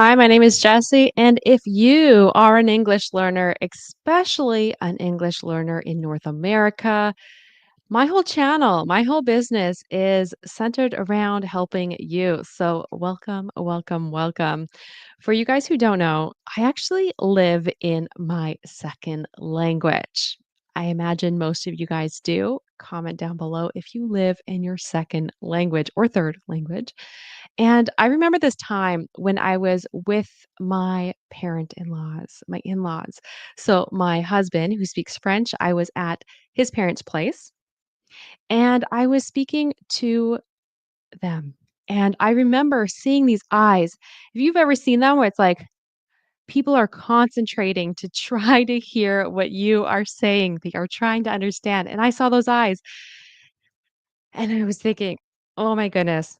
Hi, my name is Jessie, and if you are an English learner, especially an English learner in North America, my whole channel, my whole business is centered around helping you. So, welcome, welcome, welcome. For you guys who don't know, I actually live in my second language. I imagine most of you guys do. Comment down below if you live in your second language or third language. And I remember this time when I was with my parent-in-laws, my in-laws. So my husband, who speaks French, I was at his parents' place and I was speaking to them. And I remember seeing these eyes. If you've ever seen them where it's like people are concentrating to try to hear what you are saying, they are trying to understand. And I saw those eyes and I was thinking, oh my goodness,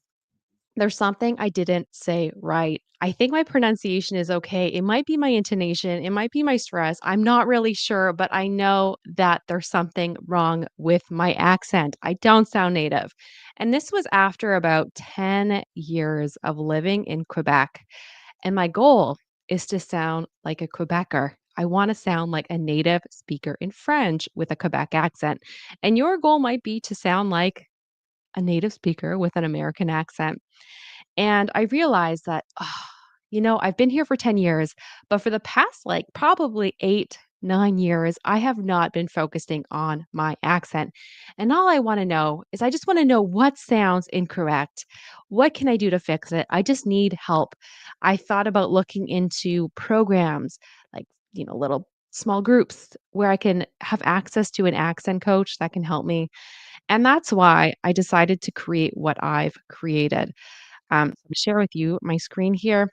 there's something I didn't say right. I think my pronunciation is okay. It might be my intonation, it might be my stress. I'm not really sure, but I know that there's something wrong with my accent. I don't sound native. And this was after about 10 years of living in Quebec. And my goal is to sound like a Quebecer. I want to sound like a native speaker in French with a Quebec accent. And your goal might be to sound like a native speaker with an American accent. And I realized that, I've been here for 10 years, but for the past, like, probably 8, 9 years, I have not been focusing on my accent. And all I wanna know is I just wanna know what sounds incorrect. What can I do to fix it? I just need help. I thought about looking into programs, like, little small groups where I can have access to an accent coach that can help me. And that's why I decided to create what I've created. To share with you my screen here.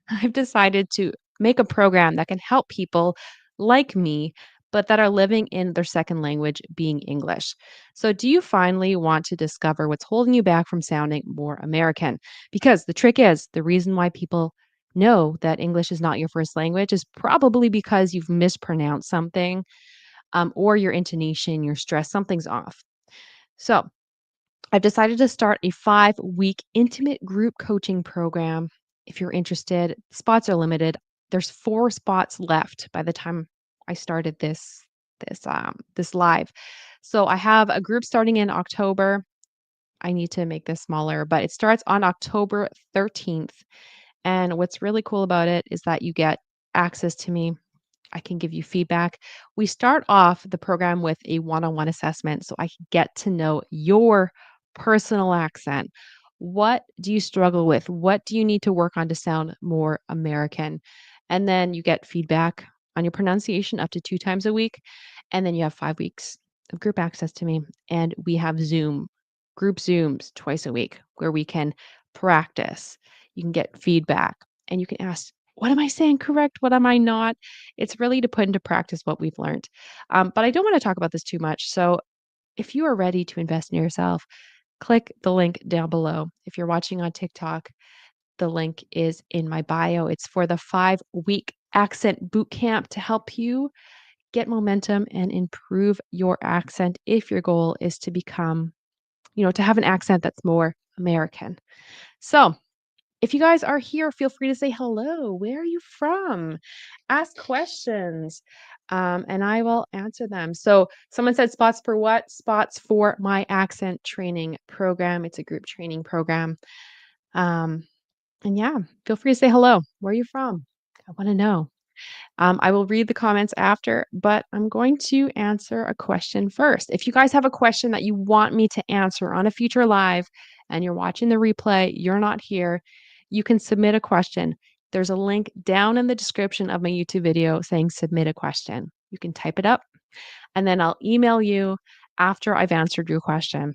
I've decided to make a program that can help people like me, but that are living in their second language being English. So, do you finally want to discover what's holding you back from sounding more American? Because the trick is the reason why people know that English is not your first language is probably because you've mispronounced something, or your intonation, your stress, something's off. So, I've decided to start a 5-week intimate group coaching program. If you're interested, spots are limited. There's 4 spots left by the time I started this live. So I have a group starting in October. I need to make this smaller, but it starts on October 13th. And what's really cool about it is that you get access to me. I can give you feedback. We start off the program with a one-on-one assessment so I can get to know your personal accent. What do you struggle with? What do you need to work on to sound more American? And then you get feedback on your pronunciation up to 2 times a week. And then you have 5 weeks of group access to me. And we have group Zooms twice a week where we can practice. You can get feedback and you can ask, what am I saying correct? What am I not? It's really to put into practice what we've learned. But I don't want to talk about this too much. So if you are ready to invest in yourself, click the link down below. If you're watching on TikTok, the link is in my bio. It's for the 5-week accent boot camp to help you get momentum and improve your accent if your goal is to become, to have an accent that's more American. So, if you guys are here, feel free to say hello. Where are you from? Ask questions, and I will answer them. So, someone said spots for what? Spots for my accent training program. It's a group training program. Um, and yeah, feel free to say hello. Where are you from? I want to know. I will read the comments after, but I'm going to answer a question first. If you guys have a question that you want me to answer on a future live and you're watching the replay, you're not here, you can submit a question. There's a link down in the description of my YouTube video saying submit a question. You can type it up and then I'll email you after I've answered your question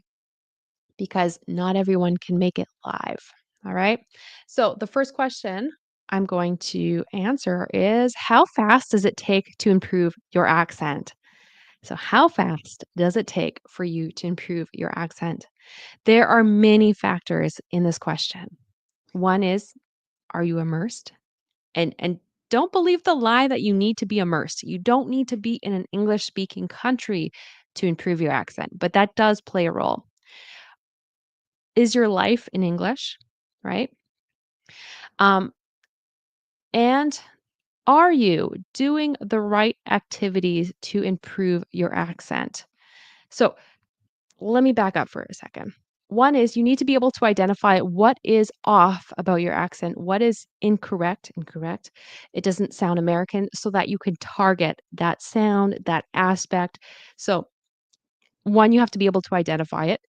because not everyone can make it live. All right. So the first question I'm going to answer is how fast does it take to improve your accent? So, how fast does it take for you to improve your accent? There are many factors in this question. One is, are you immersed? And don't believe the lie that you need to be immersed. You don't need to be in an English speaking country to improve your accent, but that does play a role. Is your life in English, right? And are you doing the right activities to improve your accent? So, let me back up for a second. One is you need to be able to identify what is off about your accent, what is incorrect. It doesn't sound American, so that you can target that sound, that aspect. So, one, you have to be able to identify it,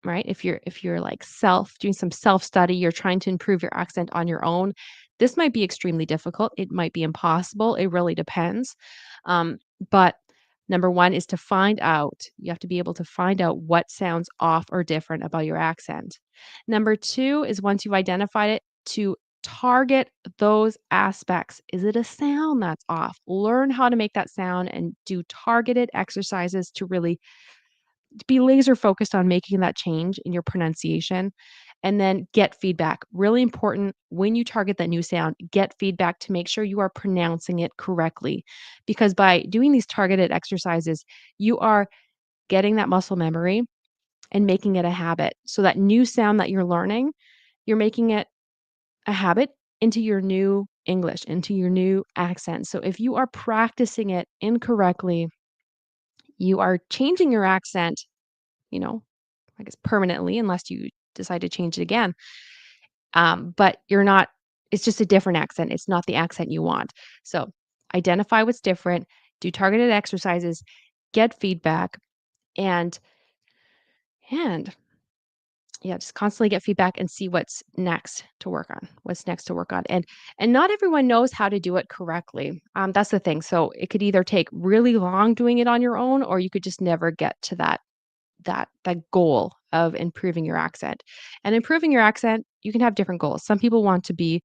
right? If you're like doing some self-study, you're trying to improve your accent on your own. This might be extremely difficult. It might be impossible. It really depends. Um, but number one is to find out. You have to be able to find out what sounds off or different about your accent. Number two is once you've identified it, to target those aspects. Is it a sound that's off? Learn how to make that sound and do targeted exercises to really be laser focused on making that change in your pronunciation and then get feedback. Really important when you target that new sound, get feedback to make sure you are pronouncing it correctly. Because by doing these targeted exercises, you are getting that muscle memory and making it a habit. So that new sound that you're learning, you're making it a habit into your new English, into your new accent. So if you are practicing it incorrectly, you are changing your accent, you know, I guess permanently unless you decide to change it again. But you're not it's just a different accent. It's not the accent you want. So identify what's different, do targeted exercises, get feedback, and and yeah, just constantly get feedback and see what's next to work on. What's next to work on. And not everyone knows how to do it correctly. That's the thing. So it could either take really long doing it on your own, or you could just never get to that goal of improving your accent. And improving your accent, you can have different goals. Some people want to be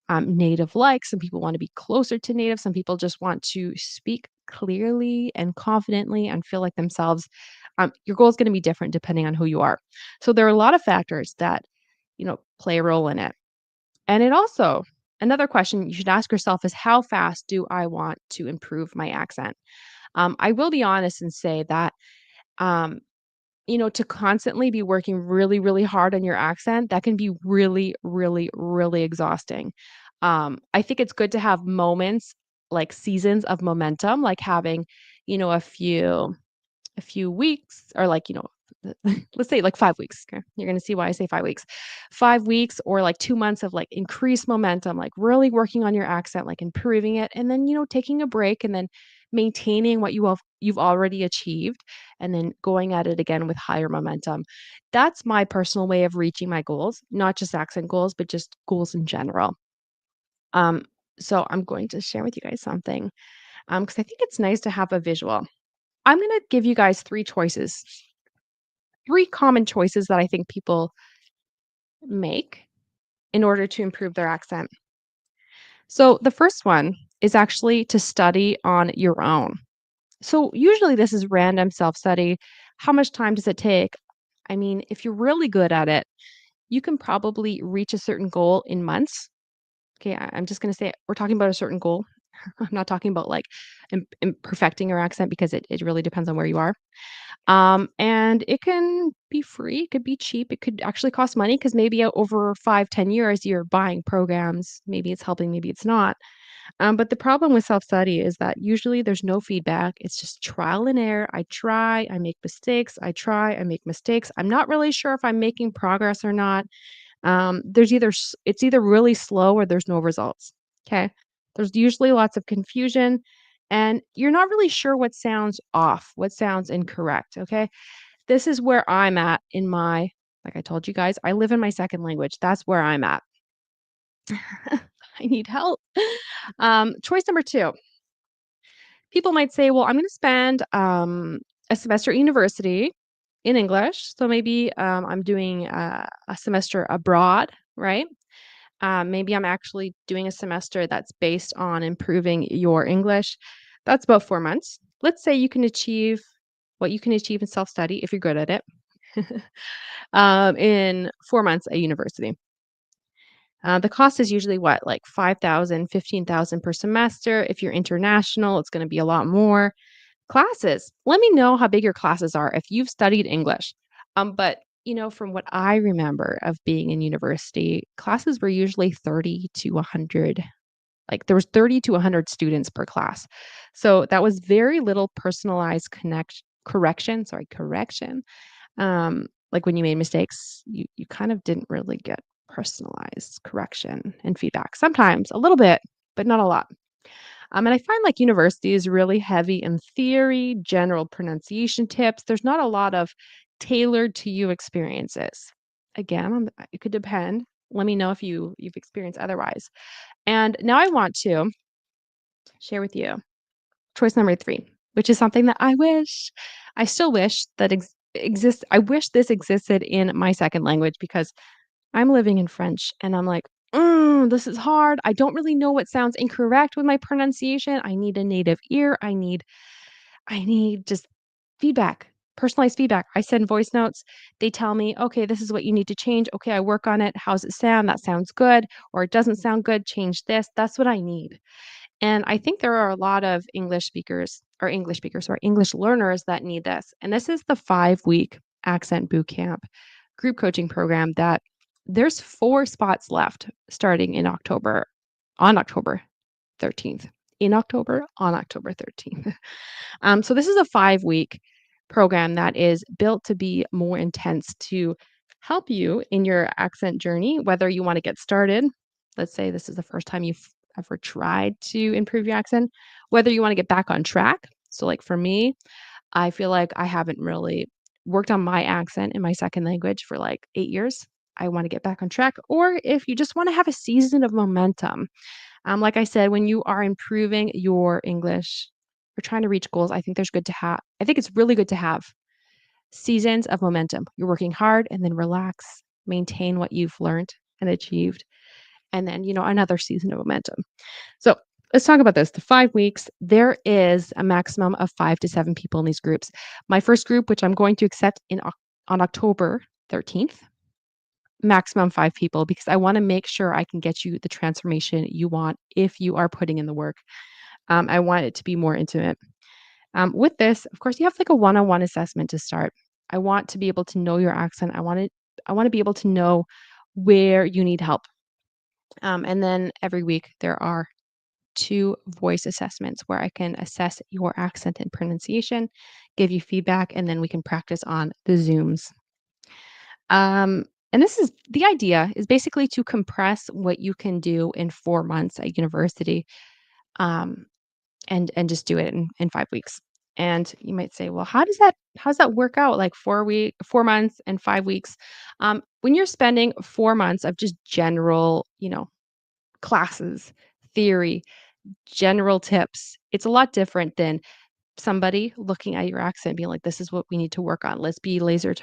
native like, some people want to be closer to native, some people just want to speak clearly and confidently and feel like themselves. Your goal is going to be different depending on who you are. So there are a lot of factors that, play a role in it. And it also, another question you should ask yourself is how fast do I want to improve my accent? I will be honest and say that um, to constantly be working really, really hard on your accent, that can be really, really, really exhausting. I think it's good to have moments, like seasons of momentum, like having, a few weeks or like, let's say like 5 weeks, okay? You're gonna see why I say 5 weeks. 5 weeks or like 2 months of like increased momentum, like really working on your accent, like improving it, and then, taking a break and then maintaining what you've already achieved and then going at it again with higher momentum. That's my personal way of reaching my goals, not just accent goals, but just goals in general. Um, so I'm going to share with you guys something, because I think it's nice to have a visual. I'm gonna give you guys 3 choices, 3 common choices that I think people make in order to improve their accent. So the first one is actually to study on your own. So usually this is random self-study. How much time does it take? I mean, if you're really good at it, you can probably reach a certain goal in months. Okay, I'm just gonna say we're talking about a certain goal. I'm not talking about like perfecting your accent because it really depends on where you are. And it can be free, it could be cheap, it could actually cost money because maybe over 5, 10 years you're buying programs. Maybe it's helping, maybe it's not. But the problem with self-study is that usually there's no feedback. It's just trial and error. I try, I make mistakes, I try, I make mistakes. I'm not really sure if I'm making progress or not. It's either really slow or there's no results. Okay. There's usually lots of confusion and you're not really sure what sounds off, what sounds incorrect. Okay. This is where I'm at like I told you guys, I live in my second language. That's where I'm at. I need help. Choice number two, people might say, well, I'm going to spend a semester at university in English. So maybe I'm doing a semester abroad, right? Maybe I'm actually doing a semester that's based on improving your English. That's about 4 months. Let's say you can achieve what you can achieve in self study if you're good at it in 4 months at university. The cost is usually what, like 5,000, 15,000 per semester. If you're international, it's going to be a lot more. Classes. Let me know how big your classes are if you've studied English. But from what I remember of being in university, classes were usually 30 to 100. Like, there was 30 to 100 students per class. So, that was very little personalized correction. Like, when you made mistakes, you kind of didn't really get personalized correction and feedback. Sometimes a little bit, but not a lot. And I find like university is really heavy in theory, general pronunciation tips. There's not a lot of tailored to you experiences. Again, it could depend. Let me know if you've experienced otherwise. And now I want to share with you choice number 3, which is something that I still wish that exists. I wish this existed in my second language because I'm living in French and I'm like, this is hard. I don't really know what sounds incorrect with my pronunciation. I need a native ear. I need just feedback, personalized feedback. I send voice notes. They tell me, okay, this is what you need to change. Okay, I work on it. How's it sound? That sounds good. Or it doesn't sound good. Change this. That's what I need. And I think there are a lot of English learners that need this. And this is the 5-week accent boot camp group coaching program that there's 4 spots left starting in October, on October 13th. In October, on October 13th. So this is a 5-week program that is built to be more intense to help you in your accent journey, whether you want to get started. Let's say this is the first time you've ever tried to improve your accent, whether you want to get back on track. So, like for me, I feel like I haven't really worked on my accent in my second language for like 8 years. I want to get back on track. Or if you just want to have a season of momentum, like I said, when you are improving your English or trying to reach goals, I think it's really good to have seasons of momentum. You're working hard and then relax, maintain what you've learned and achieved, and then, another season of momentum. So let's talk about this. The 5 weeks, there is a maximum of 5 to 7 people in these groups. My first group, which I'm going to accept on October 13th, maximum 5 people because I want to make sure I can get you the transformation you want if you are putting in the work. I want it to be more intimate. With this, of course, you have like a one-on-one assessment to start. I want to be able to know your accent. I want to be able to know where you need help. And then every week there are 2 voice assessments where I can assess your accent and pronunciation, give you feedback, and then we can practice on the Zooms. And this is the idea is basically to compress what you can do in 4 months at university, um, and just do it in 5 weeks. And you might say, "Well, how does that work out, like 4 months and 5 weeks?" When you're spending 4 months of just general, classes, theory, general tips, it's a lot different than somebody looking at your accent being like, "This is what we need to work on. Let's be laser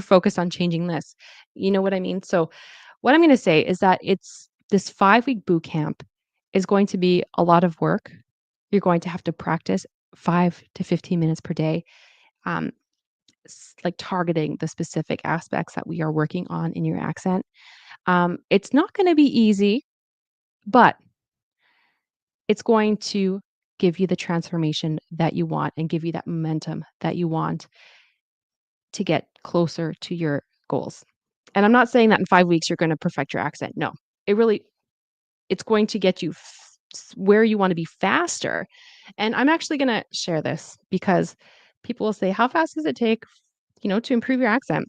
focused on changing this." You know what I mean? So what I'm going to say is that it's this 5-week boot camp is going to be a lot of work. You're going to have to practice 5 to 15 minutes per day, um, like targeting the specific aspects that we are working on in your accent. It's not going to be easy, but it's going to give you the transformation that you want and give you that momentum that you want to get closer to your goals. And I'm not saying that in 5 weeks you're gonna perfect your accent. No. It really it's going to get you where you wanna be faster. And I'm actually gonna share this because people will say, "How fast does it take, to improve your accent?"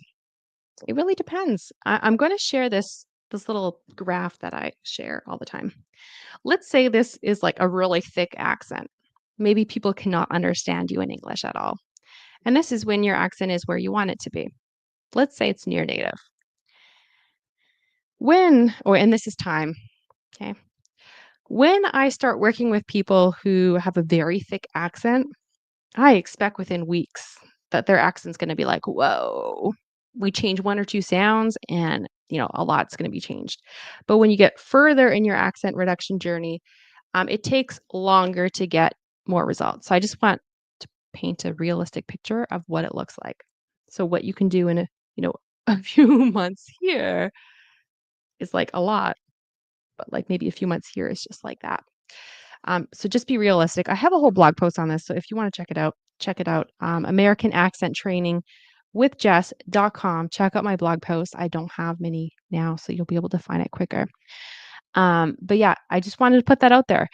It really depends. I'm gonna share this little graph that I share all the time. Let's say this is like a really thick accent. Maybe people cannot understand you in English at all. And this is when your accent is where you want it to be. Let's say it's near native. And this is time, okay? When I start working with people who have a very thick accent, I expect within weeks that their accent's gonna be like, "Whoa." We change 1 or 2 sounds and, a lot's gonna be changed. But when you get further in your accent reduction journey, it takes longer to get more results. So I just want to paint a realistic picture of what it looks like. So what you can do in a few months here is like a lot, but like maybe a few months here is just like that. So just be realistic. I have a whole blog post on this. So if you want to check it out, check it out. American Accent Training with Jess.com. Check out my blog post. I don't have many now, so you'll be able to find it quicker. But yeah, I just wanted to put that out there.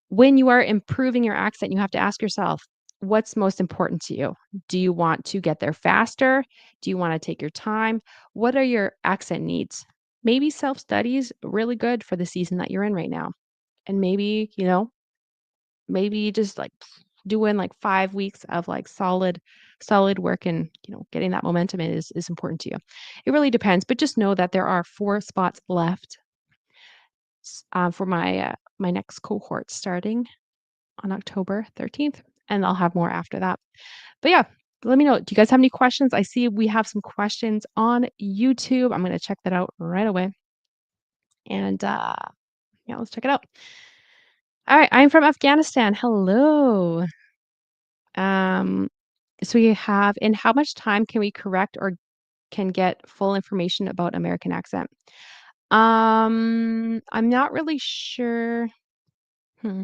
When you are improving your accent, you have to ask yourself, what's most important to you? Do you want to get there faster? Do you want to take your time? What are your accent needs? Maybe self study is really good for the season that you're in right now. And maybe, maybe just like doing like 5 weeks of like solid work and getting that momentum in is important to you. It really depends, but just know that there are 4 spots left for my next cohort starting on October 13th, and I'll have more after that. But yeah, let me know. Do you guys have any questions? I see we have some questions on YouTube. I'm going to check that out right away. And yeah, let's check it out. All right, I'm from Afghanistan. Hello. Um, so we have, in how much time can we correct or can get full information about American accent? I'm not really sure. Hmm.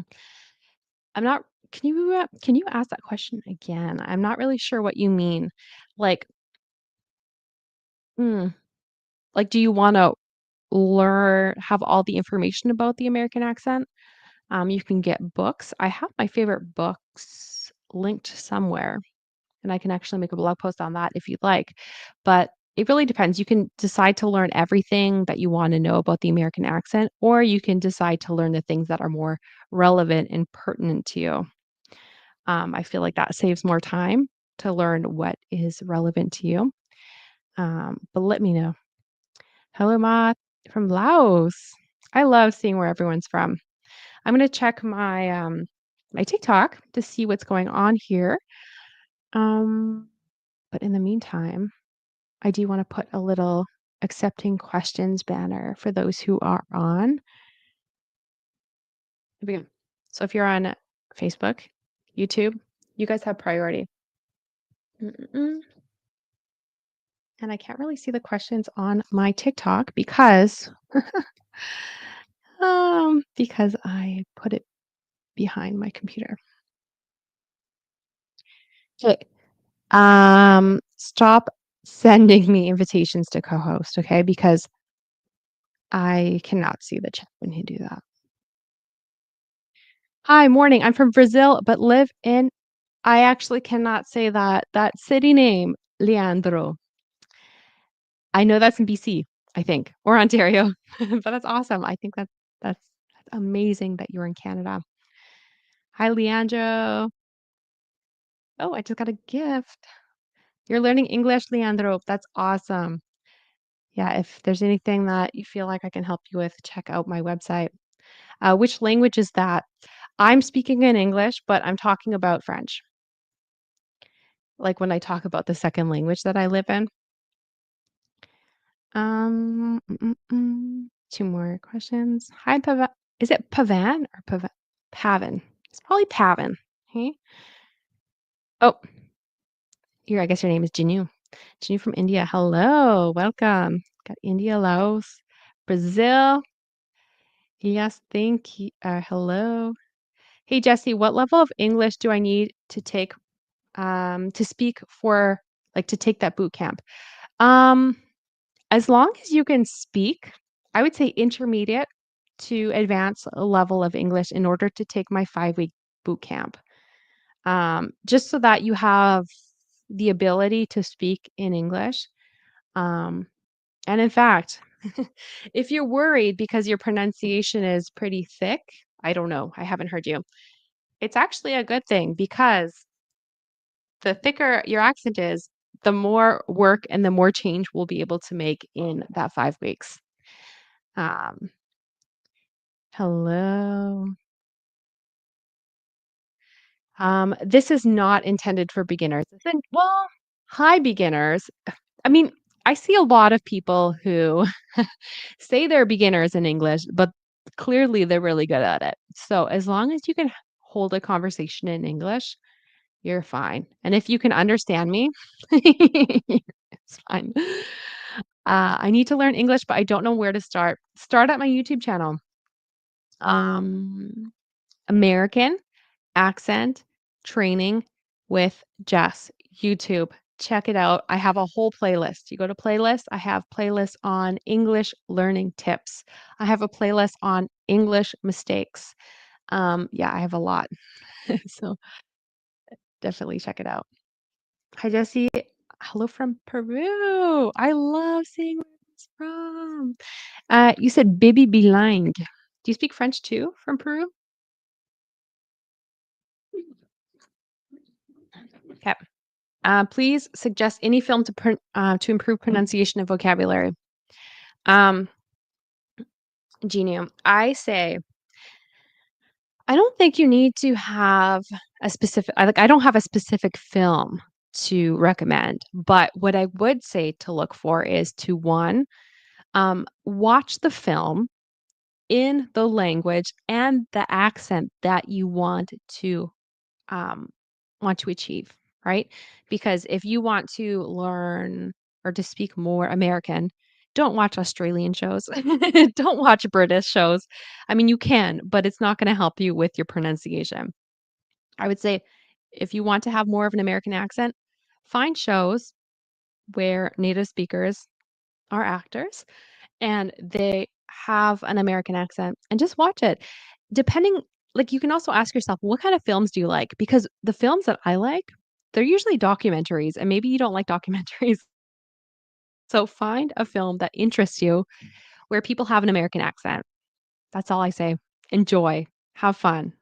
I'm not can you ask that question again? I'm not really sure what you mean. Like, hmm, like, do you wanna have all the information about the American accent? You can get books. I have my favorite books linked somewhere, and I can actually make a blog post on that if you'd like. But it really depends. You can decide to learn everything that you wanna know about the American accent, or you can decide to learn the things that are more relevant and pertinent to you. I feel like that saves more time to learn what is relevant to you. But let me know. Hello, Ma from Laos. I love seeing where everyone's from. I'm gonna check my TikTok to see what's going on here. Um, but in the meantime, I do want to put a little accepting questions banner for those who are on. Here we go. So if you're on Facebook, YouTube, you guys have priority. Mm-mm-mm. And I can't really see the questions on my TikTok because I put it behind my computer. Okay. Stop sending me invitations to co-host, okay? Because I cannot see the chat when you do that. Hi, morning. I'm from Brazil, but live in I actually cannot say that city name, Leandro. I know that's in BC, I think, or Ontario, but that's awesome. I think that's amazing that you're in Canada. Hi, Leandro. Oh, I just got a gift. You're learning English, Leandro. That's awesome. Yeah, if there's anything that you feel like I can help you with, check out my website. Which language is that? I'm speaking in English, but I'm talking about French. Like when I talk about the second language that I live in. 2 more questions. Hi, Pavan. Is it Pavan or Pavan? It's probably Pavan. Okay. Oh, here, I guess your name is Jinu. Jinu from India. Hello, welcome. Got India, Laos, Brazil. Yes, thank you. Hello. Hey, Jesse, what level of English do I need to speak for, like, to take that boot camp? Um, as long as you can speak, I would say intermediate to advanced level of English in order to take my 5-week boot camp. Just so that you have the ability to speak in English. Um, and in fact, if you're worried because your pronunciation is pretty thick, I don't know, I haven't heard you. It's actually a good thing because the thicker your accent is, the more work and the more change we'll be able to make in that 5 weeks. Um, hello. This is not intended for beginners. Well, hi beginners. I mean, I see a lot of people who say they're beginners in English, but clearly they're really good at it. So as long as you can hold a conversation in English, you're fine. And if you can understand me, it's fine. I need to learn English, but I don't know where to start. Start at my YouTube channel. Um, American accent training with Jess. YouTube. check it out. I have a whole playlist. You go to playlist, I have playlists on English learning tips. I have a playlist on English mistakes. Yeah, I have a lot. So definitely check it out. Hi, Jesse. Hello from Peru. I love seeing where it's from. You said baby bilingue. Do you speak French too from Peru? Okay. Please suggest any film to improve pronunciation and vocabulary. Um, Genium, I say I don't think you need to have a specific I don't have a specific film to recommend, but what I would say to look for is to one, watch the film in the language and the accent that you um, want to achieve, right? Because if you want to learn or to speak more American, don't watch Australian shows. Don't watch British shows. I mean, you can, but it's not going to help you with your pronunciation. I would say if you want to have more of an American accent, find shows where native speakers are actors and they have an American accent and just watch it. Depending like, you can also ask yourself, "What kind of films do you like?" Because the films that I like, they're usually documentaries, and maybe you don't like documentaries. So find a film that interests you where people have an American accent. That's all I say. Enjoy, have fun.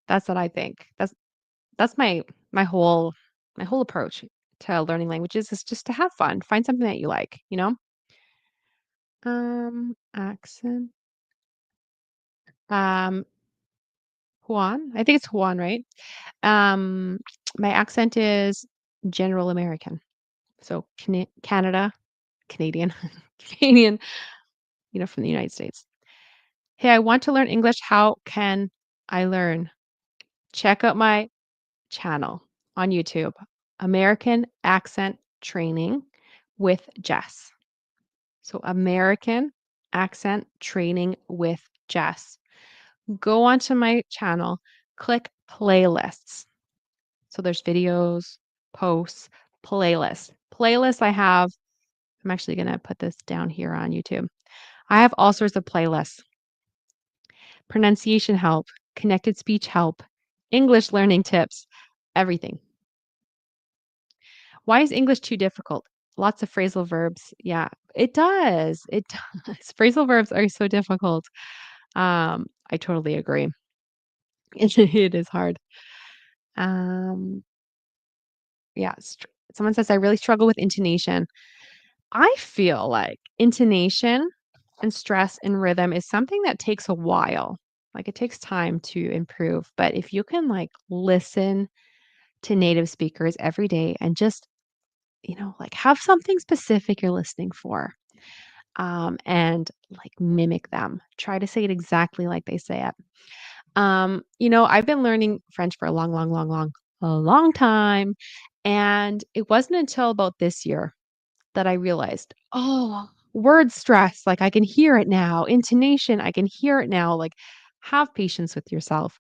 That's what I think. That's my whole approach to learning languages is just to have fun. Find something that you like, you know? Accent. Um, Juan. I think it's Juan, right? Um, my accent is general American. So Canada, Canadian, Canadian, from the United States. Hey, I want to learn English. How can I learn? Check out my channel on YouTube, American Accent Training with Jess. So American Accent Training with Jess. Go onto my channel, click playlists. So there's videos, posts, playlists. Playlists I have, I'm actually going to put this down here on YouTube. I have all sorts of playlists. Pronunciation help, connected speech help, English learning tips, everything. Why is English too difficult? Lots of phrasal verbs. Yeah, it does. It does. Phrasal verbs are so difficult. I totally agree. It is hard. Um, yeah, someone says I really struggle with intonation. I feel like intonation and stress and rhythm is something that takes a while. Like it takes time to improve. But if you can like listen to native speakers every day and just, like have something specific you're listening for, and like mimic them, try to say it exactly like they say it. I've been learning French for a long time. And it wasn't until about this year that I realized, oh, word stress, like I can hear it now. Intonation, I can hear it now. Like have patience with yourself.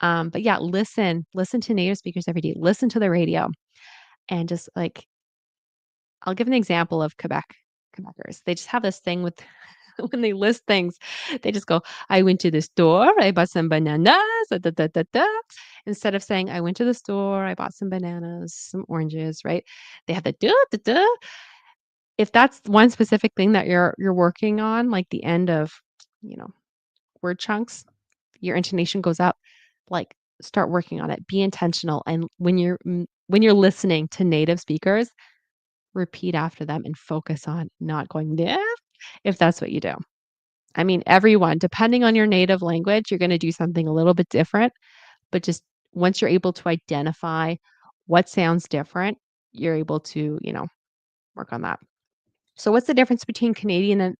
But yeah, listen to native speakers every day. Listen to the radio and just like I'll give an example of Quebecers. They just have this thing with when they list things, they just go, I went to the store, I bought some bananas, da, da, da, da, da. Instead of saying, I went to the store, I bought some bananas, some oranges, right? They have the da, da, da. If that's one specific thing that you're working on, like the end of, you know, word chunks, your intonation goes up, like start working on it. Be intentional. And when you're listening to native speakers, repeat after them and focus on not going there if that's what you do. I mean, everyone, depending on your native language, you're going to do something a little bit different, but just once you're able to identify what sounds different, you're able to, work on that. So what's the difference between Canadian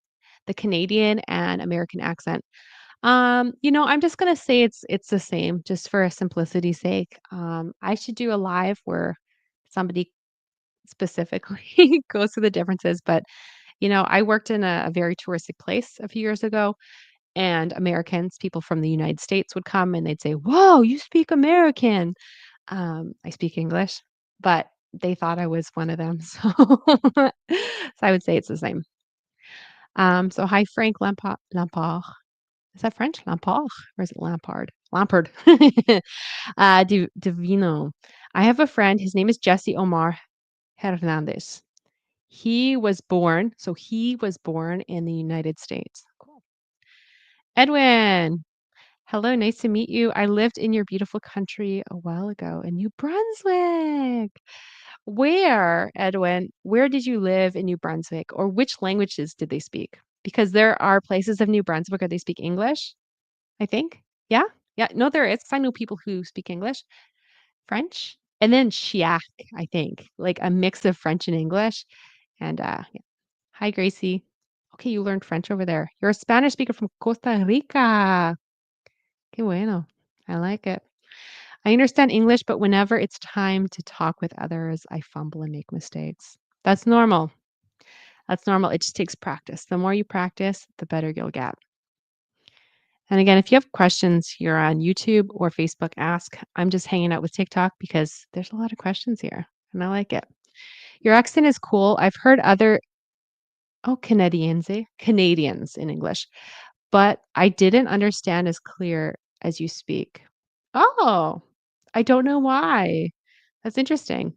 and American accent? I'm just gonna say it's the same, just for simplicity's sake. I should do a live where somebody specifically goes through the differences, but I worked in a very touristic place a few years ago, and Americans, people from the United States would come and they'd say, "Whoa, you speak American." I speak English, but they thought I was one of them. So, so I would say it's the same. So hi, Frank Lampard. Is that French? Lampard? Or is it Lampard? Lampard. Divino. I have a friend. His name is Jesse Omar Hernandez. He was born in the United States. Cool. Edwin. Hello, nice to meet you. I lived in your beautiful country a while ago in New Brunswick. Where, Edwin, where did you live in New Brunswick, or which languages did they speak? Because there are places of New Brunswick where they speak English, I think. Yeah? Yeah, no, there is. 'Cause I know people who speak English, French, and then Chiac, I think, like a mix of French and English. And yeah. Hi, Gracie. Okay, you learned French over there. You're a Spanish speaker from Costa Rica. Qué bueno. I like it. I understand English, but whenever it's time to talk with others, I fumble and make mistakes. That's normal. That's normal. It just takes practice. The more you practice, the better you'll get. And again, if you have questions here on YouTube or Facebook, ask. I'm just hanging out with TikTok because there's a lot of questions here and I like it. Your accent is cool. I've heard other, oh, Canadians, eh? Canadians in English, but I didn't understand as clear as you speak. Oh, I don't know why. That's interesting.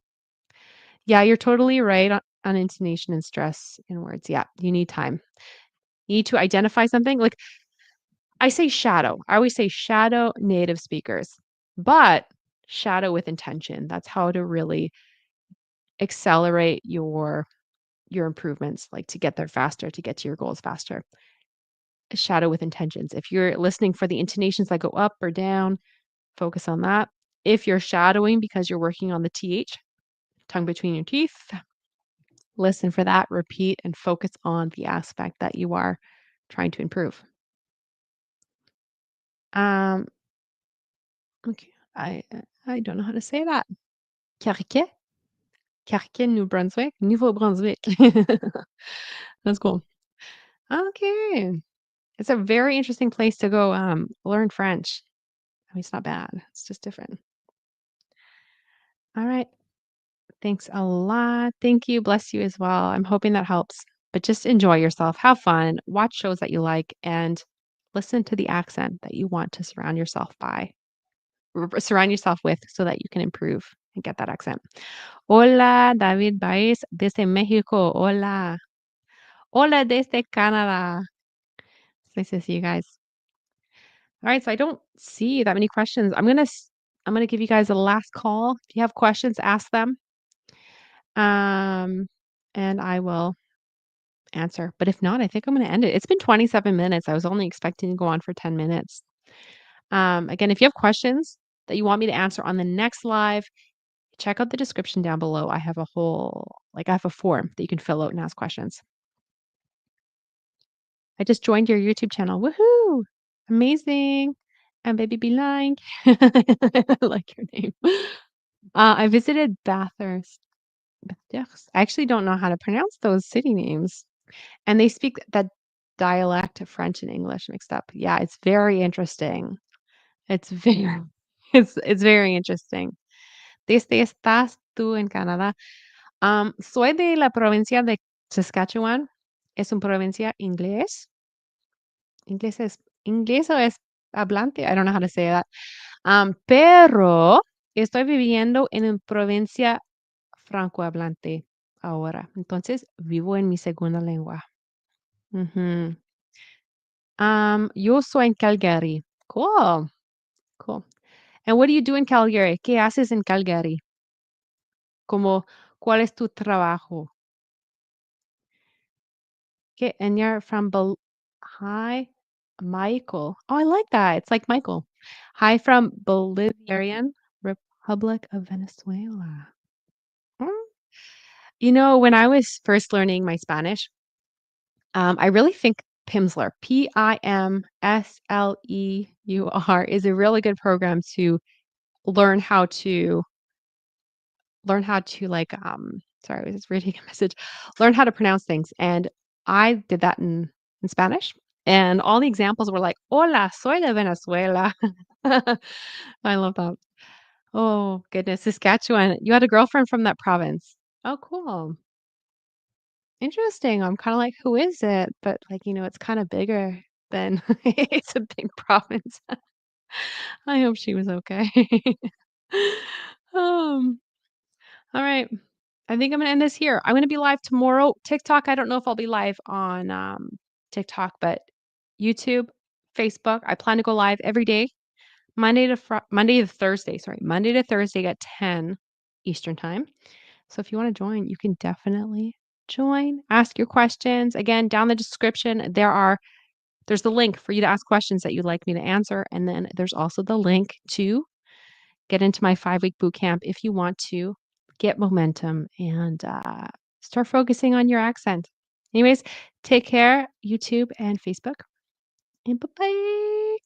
Yeah, you're totally right on intonation and stress in words. Yeah, you need time. You need to identify something. Like I say shadow. I always say shadow native speakers, but shadow with intention. That's how to really accelerate your improvements, like to get there faster, to get to your goals faster. Shadow with intentions. If you're listening for the intonations that go up or down, focus on that. If you're shadowing because you're working on the TH, tongue between your teeth, listen for that, repeat, and focus on the aspect that you are trying to improve. Um, okay, I don't know how to say that. Carquet, Carquet, New Brunswick, Nouveau Brunswick. That's cool. Okay, it's a very interesting place to go learn French. I mean, it's not bad. It's just different. All right. Thanks a lot. Thank you. Bless you as well. I'm hoping that helps. But just enjoy yourself. Have fun. Watch shows that you like and listen to the accent that you want to surround yourself with so that you can improve and get that accent. Hola, David Baez desde Mexico. Hola. Hola desde Canada. It's nice to see you guys. All right, so I don't see that many questions. I'm gonna give you guys a last call. If you have questions, ask them. Um, and I will answer. But if not, I think I'm gonna end it. It's been 27 minutes. I was only expecting to go on for 10 minutes. Again, if you have questions that you want me to answer on the next live, check out the description down below. I have a form that you can fill out and ask questions. I just joined your YouTube channel. Woohoo! Amazing. And baby be like. I like your name. I visited Bathurst. Bathurst. I actually don't know how to pronounce those city names. And they speak that dialect of French and English mixed up. Yeah, it's very interesting. It's very it's very interesting. ¿Desde estás tú en Canadá? Soy de la provincia de Saskatchewan. Es una provincia inglés. Inglés o es hablante. I don't know how to say that. Pero estoy viviendo en una provincia francohablante ahora. Entonces, vivo en mi segunda lengua. Ujú. Yo soy en Calgary. Cool. Cool. And what do you do in Calgary? ¿Qué haces en Calgary? Como, ¿cuál es tu trabajo? Okay, and you're from Hi, Michael. Oh, I like that. It's like Michael. Hi from Bolivarian Republic of Venezuela. Mm. You know, when I was first learning my Spanish, I really think Pimsleur, Pimsleur, is a really good program to learn how to like sorry, I was just reading a message. Learn how to pronounce things. And I did that in Spanish. And all the examples were like, hola, soy de Venezuela. I love that. Oh, goodness, Saskatchewan. You had a girlfriend from that province. Oh, cool. Interesting. I'm kinda like, "Who is it?" But, like, it's kinda bigger than it's a big province. I hope she was okay. Um, alright. I think I'm gonna end this here. I'm gonna be live tomorrow. TikTok, I don't know if I'll be live on, TikTok, but YouTube, Facebook, I plan to go live every day, Monday to Thursday, sorry, Monday to Thursday at 10 Eastern Time. So if you wanna join, you can definitely join, ask your questions. Again, down the description, there's the link for you to ask questions that you'd like me to answer, and then there's also the link to get into my 5-week boot camp if you want to get momentum and, start focusing on your accent. Anyways, take care, YouTube and Facebook, and bye-bye.